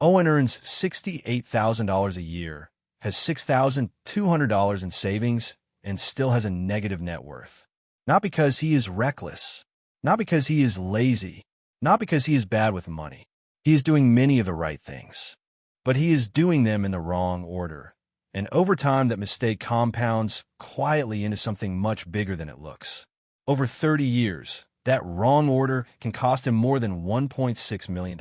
Owen earns $68,000 a year, has $6,200 in savings, and still has a negative net worth. Not because he is reckless, not because he is lazy, not because he is bad with money. He is doing many of the right things, but he is doing them in the wrong order. And over time, that mistake compounds quietly into something much bigger than it looks. Over 30 years, that wrong order can cost him more than $1.6 million.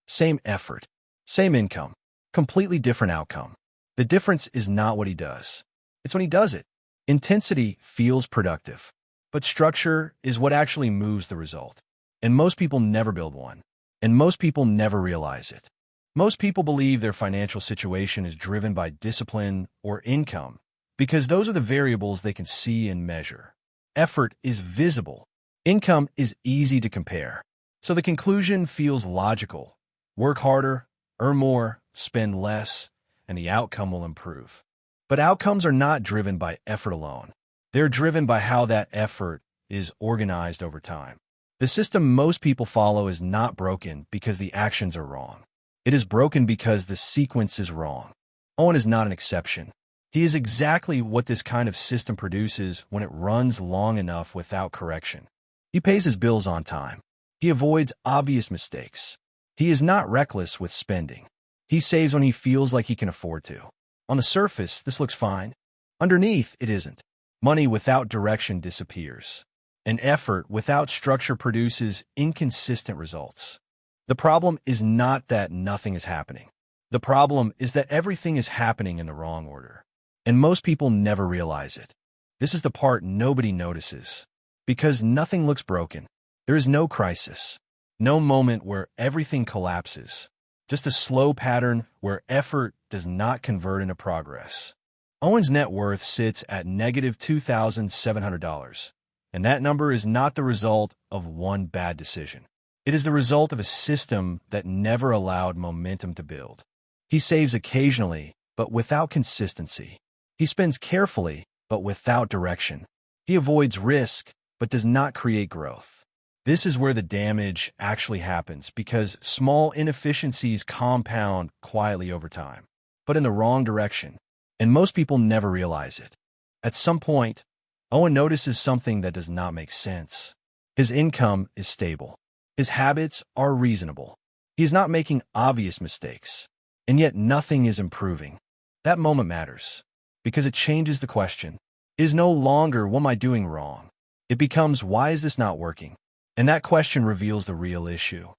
Same effort, same income, completely different outcome. The difference is not what he does. It's when he does it. Intensity feels productive, but structure is what actually moves the result. And most people never build one. And most people never realize it. Most people believe their financial situation is driven by discipline or income because those are the variables they can see and measure. Effort is visible. Income is easy to compare. So the conclusion feels logical. Work harder, earn more, spend less, and the outcome will improve. But outcomes are not driven by effort alone. They're driven by how that effort is organized over time. The system most people follow is not broken because the actions are wrong. It is broken because the sequence is wrong. Owen is not an exception. He is exactly what this kind of system produces when it runs long enough without correction. He pays his bills on time. He avoids obvious mistakes. He is not reckless with spending. He saves when he feels like he can afford to. On the surface, this looks fine. Underneath, it isn't. Money without direction disappears. And effort without structure produces inconsistent results. The problem is not that nothing is happening. The problem is that everything is happening in the wrong order. And most people never realize it. This is the part nobody notices. Because nothing looks broken. There is no crisis. No moment where everything collapses. Just a slow pattern where effort does not convert into progress. Owen's net worth sits at negative $2,700. And that number is not the result of one bad decision. It is the result of a system that never allowed momentum to build. He saves occasionally, but without consistency. He spends carefully, but without direction. He avoids risk, but does not create growth. This is where the damage actually happens because small inefficiencies compound quietly over time, but in the wrong direction, and most people never realize it. At some point, Owen notices something that does not make sense. His income is stable. His habits are reasonable. He is not making obvious mistakes, and yet nothing is improving. That moment matters, because it changes the question. It is no longer, what am I doing wrong? It becomes, why is this not working? And that question reveals the real issue.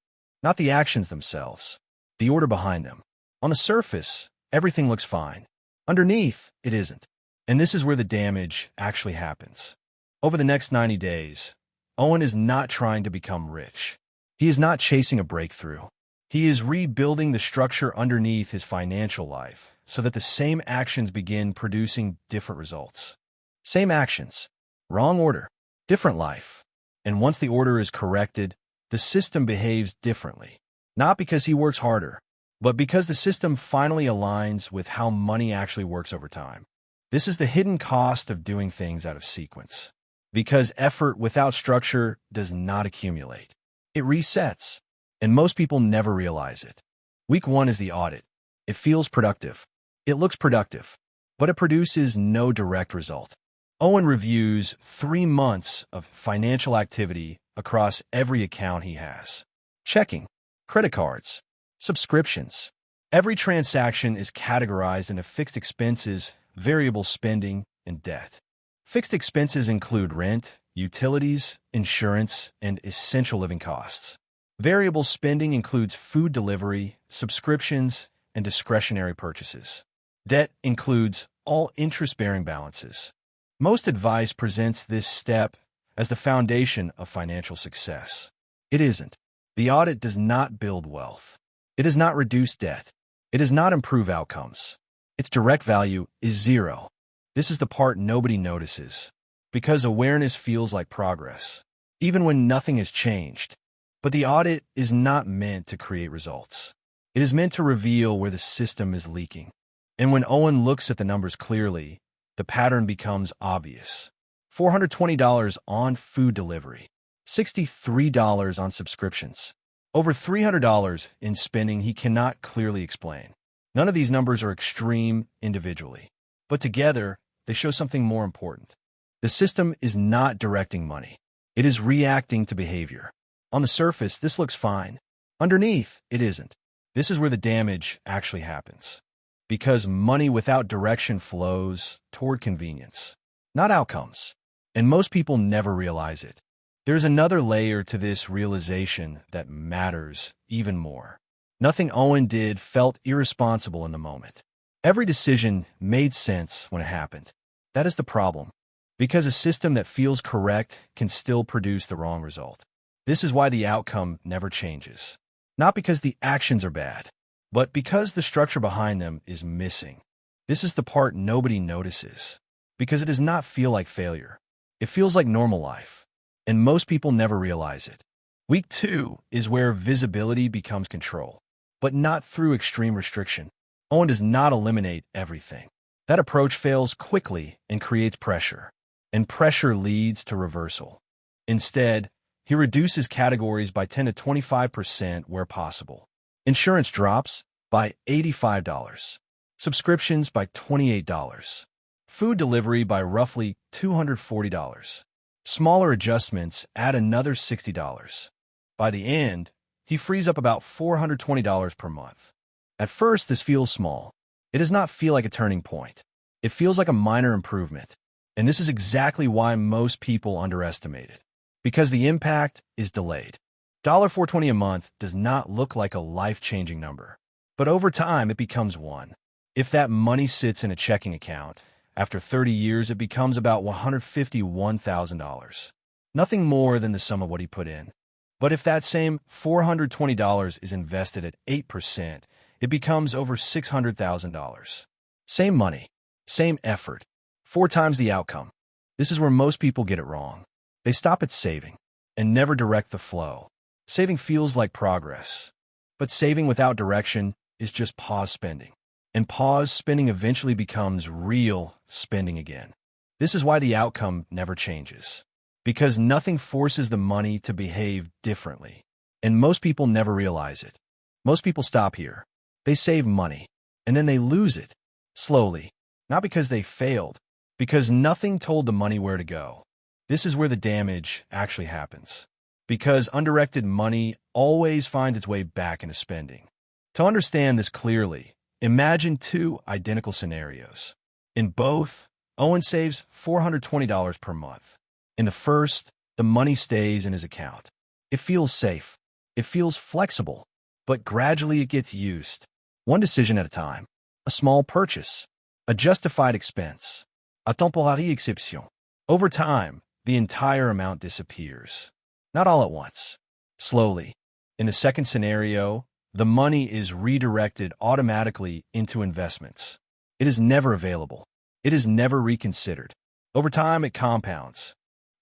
Not the actions themselves, the order behind them. On the surface, everything looks fine. Underneath, it isn't. And this is where the damage actually happens. Over the next 90 days, Owen is not trying to become rich. He is not chasing a breakthrough. He is rebuilding the structure underneath his financial life so that the same actions begin producing different results. Same actions, wrong order, different life. And once the order is corrected, the system behaves differently. Not because he works harder, but because the system finally aligns with how money actually works over time. This is the hidden cost of doing things out of sequence. Because effort without structure does not accumulate. It resets, and most people never realize it. Week 1 is the audit. It feels productive. It looks productive, but it produces no direct result. Owen reviews 3 months of financial activity across every account he has. Checking, credit cards, subscriptions. Every transaction is categorized into fixed expenses, variable spending, and debt. Fixed expenses include rent, utilities, insurance, and essential living costs. Variable spending includes food delivery, subscriptions, and discretionary purchases. Debt includes all interest-bearing balances. Most advice presents this step as the foundation of financial success. It isn't. The audit does not build wealth. It does not reduce debt. It does not improve outcomes. Its direct value is 0. This is the part nobody notices, because awareness feels like progress, even when nothing has changed. But the audit is not meant to create results. It is meant to reveal where the system is leaking. And when Owen looks at the numbers clearly, the pattern becomes obvious. $420 on food delivery, $63 on subscriptions, Over $300 in spending he cannot clearly explain. None of these numbers are extreme individually, but together they show something more important. The system is not directing money. It is reacting to behavior. On the surface, this looks fine. Underneath, it isn't. This is where the damage actually happens. Because money without direction flows toward convenience, not outcomes. And most people never realize it. There's another layer to this realization that matters even more. Nothing Owen did felt irresponsible in the moment. Every decision made sense when it happened. That is the problem. Because a system that feels correct can still produce the wrong result. This is why the outcome never changes. Not because the actions are bad, but because the structure behind them is missing. This is the part nobody notices. Because it does not feel like failure. It feels like normal life. And most people never realize it. Week 2 is where visibility becomes control, but not through extreme restriction. Owen does not eliminate everything. That approach fails quickly and creates pressure. And pressure leads to reversal. Instead, he reduces categories by 10 to 25% where possible. Insurance drops by $85. Subscriptions by $28. Food delivery by roughly $240. Smaller adjustments add another $60. By the end, he frees up about $420 per month. At first, this feels small. It does not feel like a turning point. It feels like a minor improvement. And this is exactly why most people underestimate it. Because the impact is delayed. $420 a month does not look like a life-changing number. But over time, it becomes one. If that money sits in a checking account, after 30 years, it becomes about $151,000. Nothing more than the sum of what he put in. But if that same $420 is invested at 8%, it becomes over $600,000. Same money, same effort, 4 times the outcome. This is where most people get it wrong. They stop at saving and never direct the flow. Saving feels like progress, but saving without direction is just pause spending. And pause spending eventually becomes real spending again. This is why the outcome never changes. Because nothing forces the money to behave differently. And most people never realize it. Most people stop here. They save money, and then they lose it, slowly. Not because they failed, because nothing told the money where to go. This is where the damage actually happens. Because undirected money always finds its way back into spending. To understand this clearly, imagine 2 identical scenarios. In both, Owen saves $420 per month. In the first, the money stays in his account. It feels safe. It feels flexible. But gradually it gets used. One decision at a time. A small purchase. A justified expense. A temporaire exception. Over time, the entire amount disappears. Not all at once. Slowly. In the second scenario, the money is redirected automatically into investments. It is never available. It is never reconsidered. Over time, it compounds.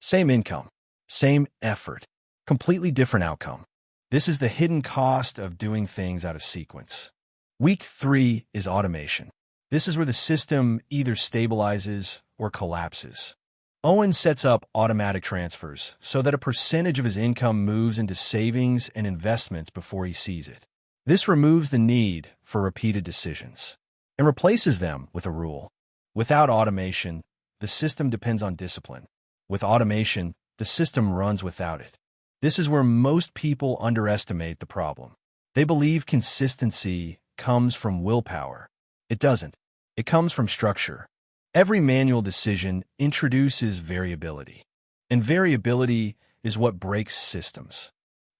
Same income, same effort, completely different outcome. This is the hidden cost of doing things out of sequence. Week 3 is automation. This is where the system either stabilizes or collapses. Owen sets up automatic transfers so that a percentage of his income moves into savings and investments before he sees it. This removes the need for repeated decisions and replaces them with a rule. Without automation, the system depends on discipline. With automation, the system runs without it. This is where most people underestimate the problem. They believe consistency comes from willpower. It doesn't. It comes from structure. Every manual decision introduces variability. And variability is what breaks systems.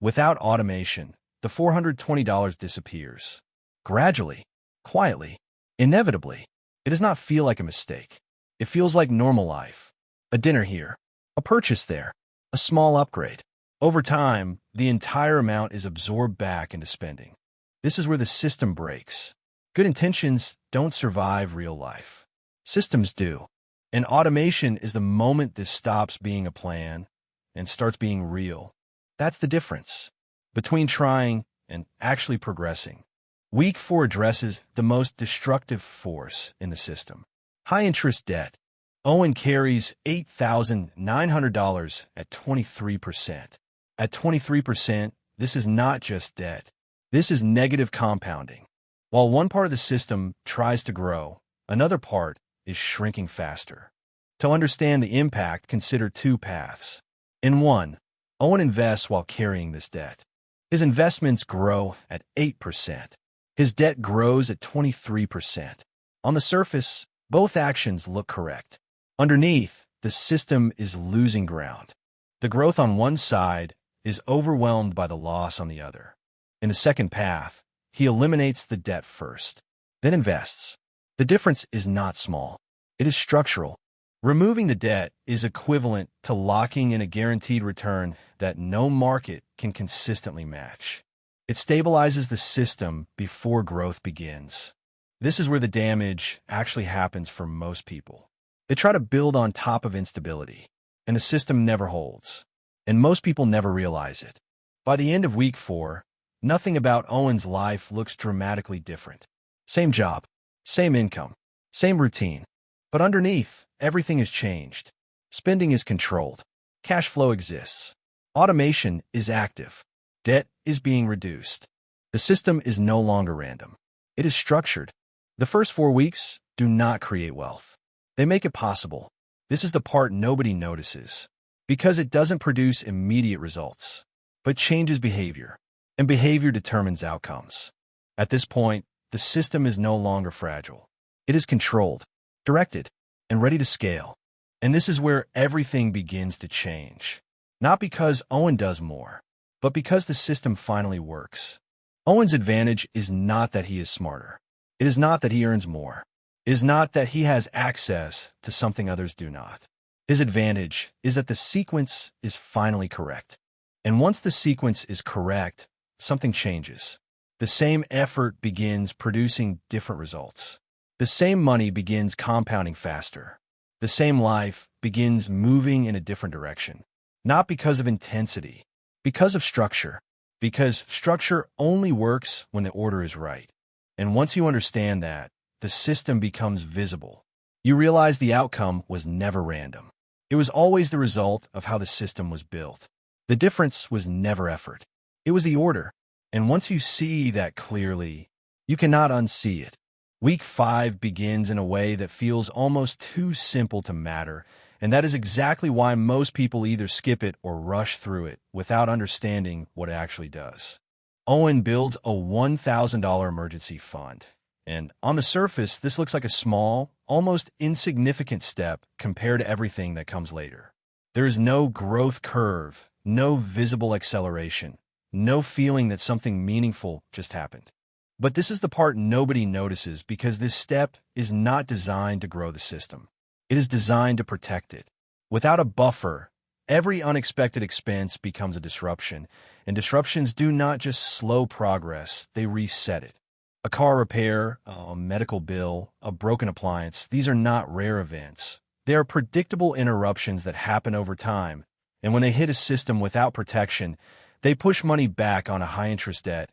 Without automation, the $420 disappears. Gradually, quietly, inevitably. It does not feel like a mistake. It feels like normal life. A dinner here, a purchase there, a small upgrade. Over time, the entire amount is absorbed back into spending. This is where the system breaks. Good intentions don't survive real life. Systems do. And automation is the moment this stops being a plan and starts being real. That's the difference between trying and actually progressing. Week 4 addresses the most destructive force in the system. High-interest debt. Owen carries $8,900 at 23%. At 23%, this is not just debt. This is negative compounding. While one part of the system tries to grow, another part is shrinking faster. To understand the impact, consider two paths. In one, Owen invests while carrying this debt. His investments grow at 8%. His debt grows at 23%. On the surface, both actions look correct. Underneath, the system is losing ground. The growth on one side is overwhelmed by the loss on the other. In the second path, he eliminates the debt first, then invests. The difference is not small. It is structural. Removing the debt is equivalent to locking in a guaranteed return that no market can consistently match. It stabilizes the system before growth begins. This is where the damage actually happens for most people. They try to build on top of instability, and the system never holds. And most people never realize it. By the end of week 4, nothing about Owen's life looks dramatically different. Same job, same income, same routine. But underneath, everything has changed. Spending is controlled. Cash flow exists. Automation is active. Debt is being reduced. The system is no longer random. It is structured. The first 4 weeks do not create wealth. They make it possible. This is the part nobody notices, because it doesn't produce immediate results, but changes behavior, and behavior determines outcomes. At this point, the system is no longer fragile. It is controlled, directed, and ready to scale. And this is where everything begins to change. Not because Owen does more, but because the system finally works. Owen's advantage is not that he is smarter. It is not that he earns more. It is not that he has access to something others do not. His advantage is that the sequence is finally correct. And once the sequence is correct, something changes. The same effort begins producing different results. The same money begins compounding faster. The same life begins moving in a different direction. Not because of intensity, because of structure. Because structure only works when the order is right. And once you understand that, the system becomes visible. You realize the outcome was never random. It was always the result of how the system was built. The difference was never effort. It was the order. And once you see that clearly, you cannot unsee it. Week 5 begins in a way that feels almost too simple to matter, and that is exactly why most people either skip it or rush through it without understanding what it actually does. Owen builds a $1,000 emergency fund. And on the surface, this looks like a small, almost insignificant step compared to everything that comes later. There is no growth curve, no visible acceleration, no feeling that something meaningful just happened. But this is the part nobody notices because this step is not designed to grow the system. It is designed to protect it. Without a buffer, every unexpected expense becomes a disruption, and disruptions do not just slow progress, they reset it. A car repair, a medical bill, a broken appliance, these are not rare events. They are predictable interruptions that happen over time, and when they hit a system without protection, they push money back on a high-interest debt,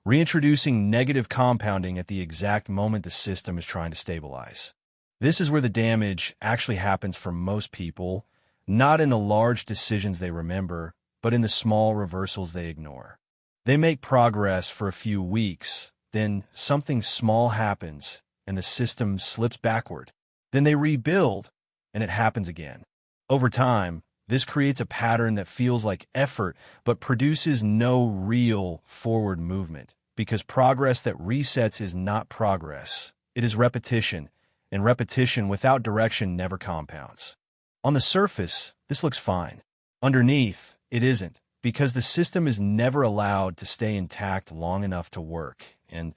reintroducing negative compounding at the exact moment the system is trying to stabilize. This is where the damage actually happens for most people, not in the large decisions they remember, but in the small reversals they ignore. They make progress for a few weeks, then something small happens, and the system slips backward. Then they rebuild, and it happens again. Over time, this creates a pattern that feels like effort, but produces no real forward movement, because progress that resets is not progress. It is repetition, and repetition without direction never compounds. On the surface, this looks fine. Underneath, it isn't, because the system is never allowed to stay intact long enough to work. And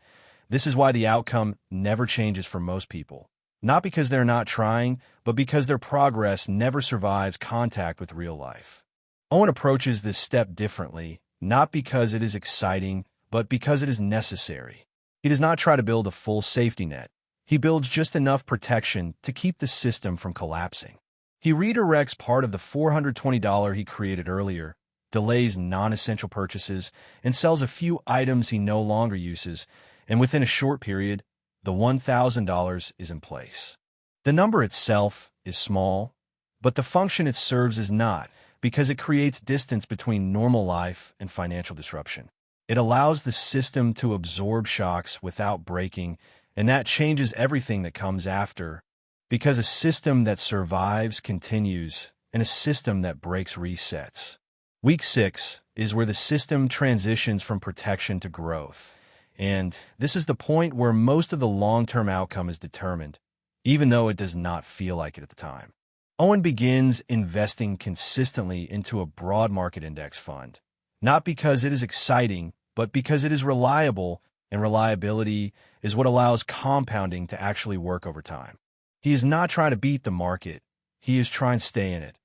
this is why the outcome never changes for most people. Not because they're not trying, but because their progress never survives contact with real life. Owen approaches this step differently, not because it is exciting, but because it is necessary. He does not try to build a full safety net. He builds just enough protection to keep the system from collapsing. He redirects part of the $420 he created earlier, delays non-essential purchases, and sells a few items he no longer uses, and within a short period, the $1,000 is in place. The number itself is small, but the function it serves is not, because it creates distance between normal life and financial disruption. It allows the system to absorb shocks without breaking, and that changes everything that comes after, because a system that survives continues, and a system that breaks resets. Week 6 is where the system transitions from protection to growth, and this is the point where most of the long-term outcome is determined, even though it does not feel like it at the time. Owen begins investing consistently into a broad market index fund, not because it is exciting, but because it is reliable, and reliability is what allows compounding to actually work over time. He is not trying to beat the market, he is trying to stay in it,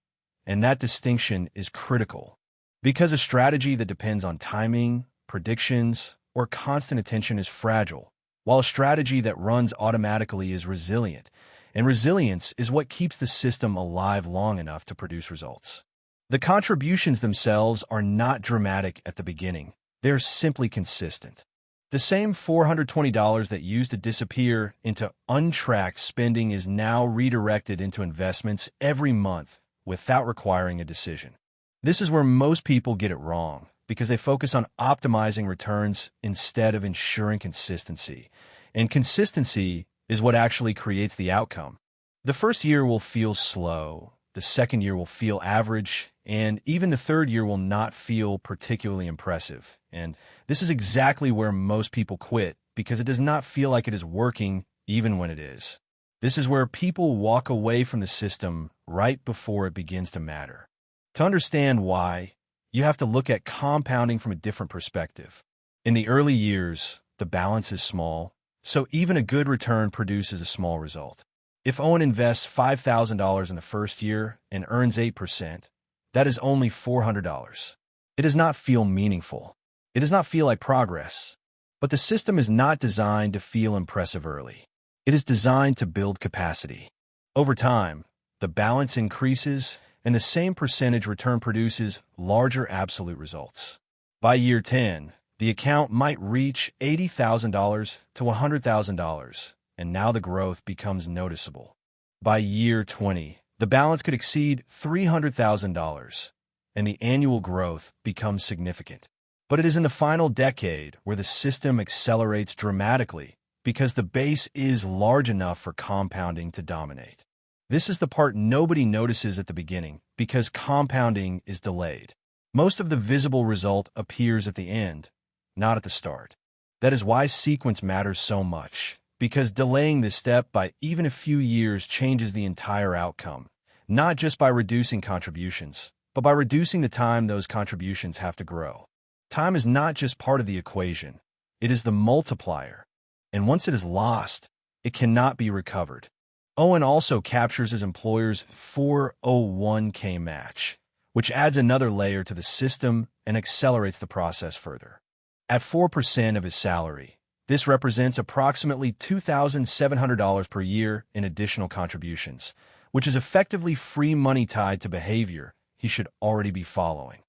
and that distinction is critical. Because a strategy that depends on timing, predictions, or constant attention is fragile, while a strategy that runs automatically is resilient, and resilience is what keeps the system alive long enough to produce results. The contributions themselves are not dramatic at the beginning. They're simply consistent. The same $420 that used to disappear into untracked spending is now redirected into investments every month without requiring a decision. This is where most people get it wrong, because they focus on optimizing returns instead of ensuring consistency. And consistency is what actually creates the outcome. The first year will feel slow, the second year will feel average, and even the third year will not feel particularly impressive. And this is exactly where most people quit, because it does not feel like it is working even when it is. This is where people walk away from the system right before it begins to matter. To understand why, you have to look at compounding from a different perspective. In the early years, the balance is small, so even a good return produces a small result. If Owen invests $5,000 in the first year and earns 8%, that is only $400. It does not feel meaningful. It does not feel like progress. But the system is not designed to feel impressive early. It is designed to build capacity. Over time, the balance increases, and the same percentage return produces larger absolute results. By year 10, the account might reach $80,000 to $100,000, and now the growth becomes noticeable. By year 20, the balance could exceed $300,000, and the annual growth becomes significant. But it is in the final decade where the system accelerates dramatically, because the base is large enough for compounding to dominate. This is the part nobody notices at the beginning, because compounding is delayed. Most of the visible result appears at the end, not at the start. That is why sequence matters so much, because delaying this step by even a few years changes the entire outcome, not just by reducing contributions, but by reducing the time those contributions have to grow. Time is not just part of the equation, it is the multiplier, and once it is lost, it cannot be recovered. Owen also captures his employer's 401k match, which adds another layer to the system and accelerates the process further. At 4% of his salary, this represents approximately $2,700 per year in additional contributions, which is effectively free money tied to behavior he should already be following.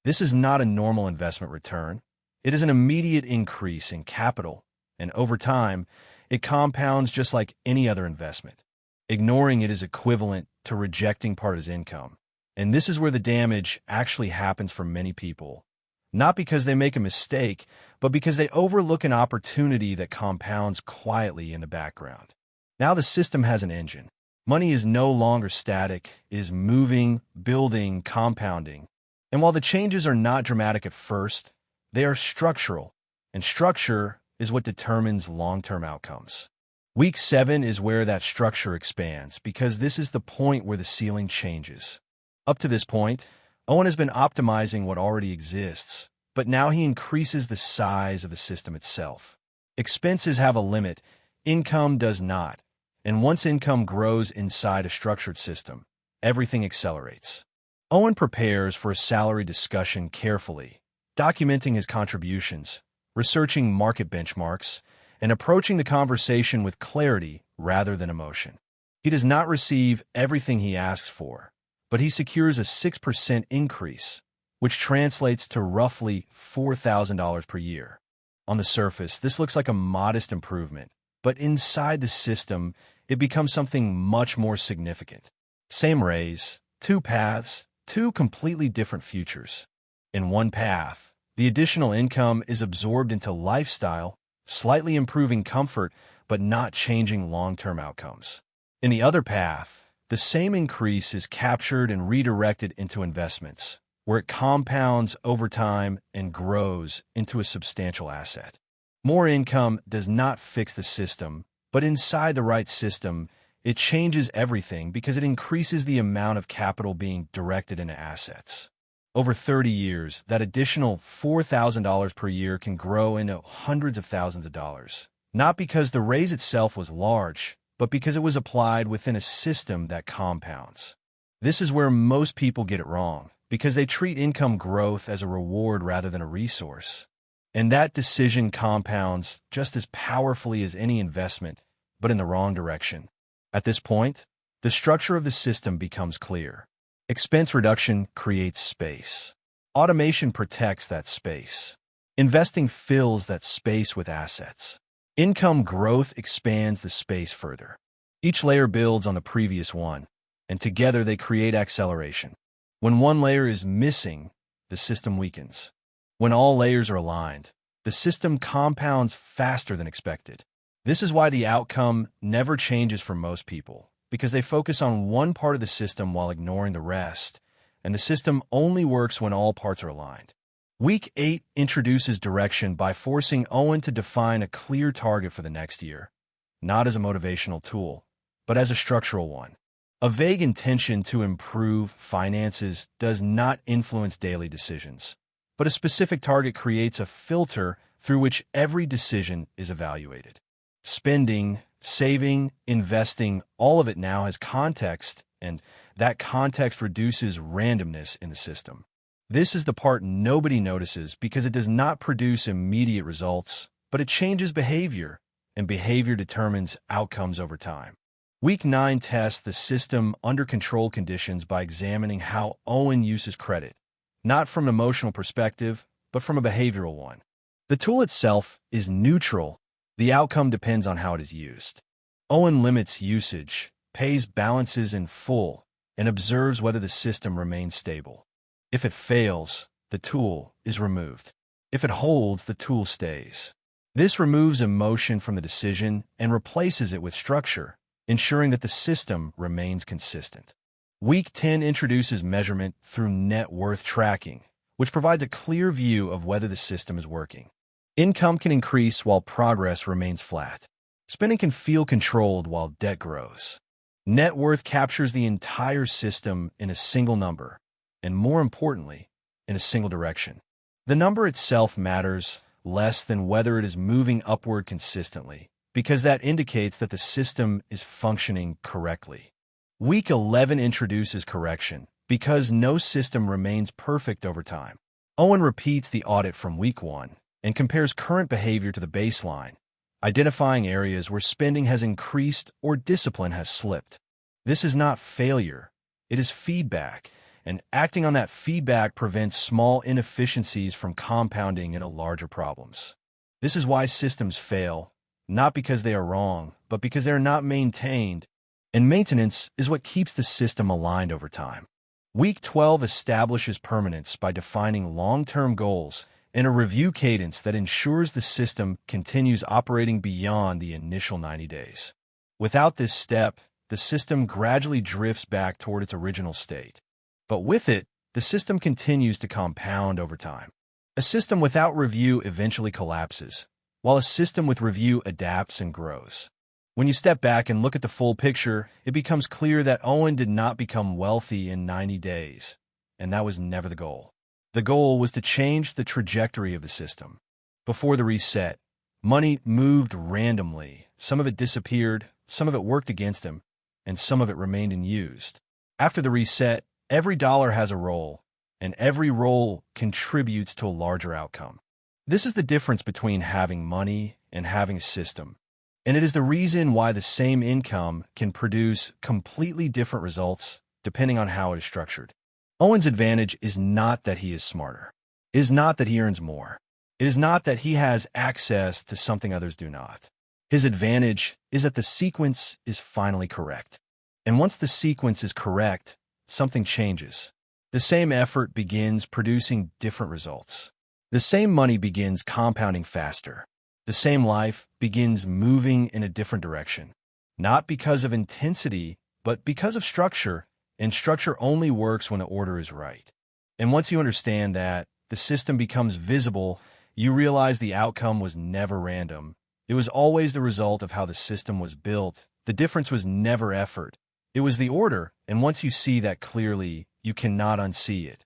This is not a normal investment return. It is an immediate increase in capital, and over time, it compounds just like any other investment. Ignoring it is equivalent to rejecting part of his income. And this is where the damage actually happens for many people. Not because they make a mistake, but because they overlook an opportunity that compounds quietly in the background. Now the system has an engine. Money is no longer static, it is moving, building, compounding. And while the changes are not dramatic at first, they are structural, and structure is what determines long-term outcomes. Week 7 is where that structure expands, because this is the point where the ceiling changes. Up to this point, Owen has been optimizing what already exists, but now he increases the size of the system itself. Expenses have a limit, income does not, and once income grows inside a structured system, everything accelerates. Owen prepares for a salary discussion carefully, documenting his contributions, researching market benchmarks, and approaching the conversation with clarity rather than emotion. He does not receive everything he asks for, but he secures a 6% increase, which translates to roughly $4,000 per year. On the surface, this looks like a modest improvement, but inside the system, it becomes something much more significant. Same raise, two paths, two completely different futures. In one path, the additional income is absorbed into lifestyle, slightly improving comfort but not changing long-term outcomes. In the other path, the same increase is captured and redirected into investments, where it compounds over time and grows into a substantial asset. More income does not fix the system, but inside the right system, it changes everything because it increases the amount of capital being directed into assets. Over 30 years, that additional $4,000 per year can grow into hundreds of thousands of dollars. Not because the raise itself was large, but because it was applied within a system that compounds. This is where most people get it wrong, because they treat income growth as a reward rather than a resource. And that decision compounds just as powerfully as any investment, but in the wrong direction. At this point, the structure of the system becomes clear. Expense reduction creates space. Automation protects that space. Investing fills that space with assets. Income growth expands the space further. Each layer builds on the previous one, and together they create acceleration. When one layer is missing, the system weakens. When all layers are aligned, the system compounds faster than expected. This is why the outcome never changes for most people, because they focus on one part of the system while ignoring the rest, and the system only works when all parts are aligned. Week 8 introduces direction by forcing Owen to define a clear target for the next year, not as a motivational tool, but as a structural one. A vague intention to improve finances does not influence daily decisions, but a specific target creates a filter through which every decision is evaluated. Spending, saving, investing, all of it now has context, and that context reduces randomness in the system. This is the part nobody notices because it does not produce immediate results, but it changes behavior, and behavior determines outcomes over time. Week 9 tests the system under control conditions by examining how Owen uses credit, not from an emotional perspective, but from a behavioral one. The tool itself is neutral. The outcome depends on how it is used. Owen limits usage, pays balances in full, and observes whether the system remains stable. If it fails, the tool is removed. If it holds, the tool stays. This removes emotion from the decision and replaces it with structure, ensuring that the system remains consistent. Week 10 introduces measurement through net worth tracking, which provides a clear view of whether the system is working. Income can increase while progress remains flat. Spending can feel controlled while debt grows. Net worth captures the entire system in a single number, and more importantly, in a single direction. The number itself matters less than whether it is moving upward consistently, because that indicates that the system is functioning correctly. Week 11 introduces correction, because no system remains perfect over time. Owen repeats the audit from week 1 and compares current behavior to the baseline, identifying areas where spending has increased or discipline has slipped. This is not failure, it is feedback, and acting on that feedback prevents small inefficiencies from compounding into larger problems. This is why systems fail, not because they are wrong, but because they are not maintained, and maintenance is what keeps the system aligned over time. Week 12 establishes permanence by defining long-term goals and a review cadence that ensures the system continues operating beyond the initial 90 days. Without this step, the system gradually drifts back toward its original state. But with it, the system continues to compound over time. A system without review eventually collapses, while a system with review adapts and grows. When you step back and look at the full picture, it becomes clear that Owen did not become wealthy in 90 days, and that was never the goal. The goal was to change the trajectory of the system. Before the reset, money moved randomly. Some of it disappeared, some of it worked against him, and some of it remained unused. After the reset, every dollar has a role, and every role contributes to a larger outcome. This is the difference between having money and having a system, and it is the reason why the same income can produce completely different results depending on how it is structured. Owen's advantage is not that he is smarter. It is not that he earns more. It is not that he has access to something others do not. His advantage is that the sequence is finally correct. And once the sequence is correct, something changes. The same effort begins producing different results. The same money begins compounding faster. The same life begins moving in a different direction. Not because of intensity, but because of structure, and structure only works when the order is right. And once you understand that, the system becomes visible, you realize the outcome was never random. It was always the result of how the system was built. The difference was never effort. It was the order, and once you see that clearly, you cannot unsee it.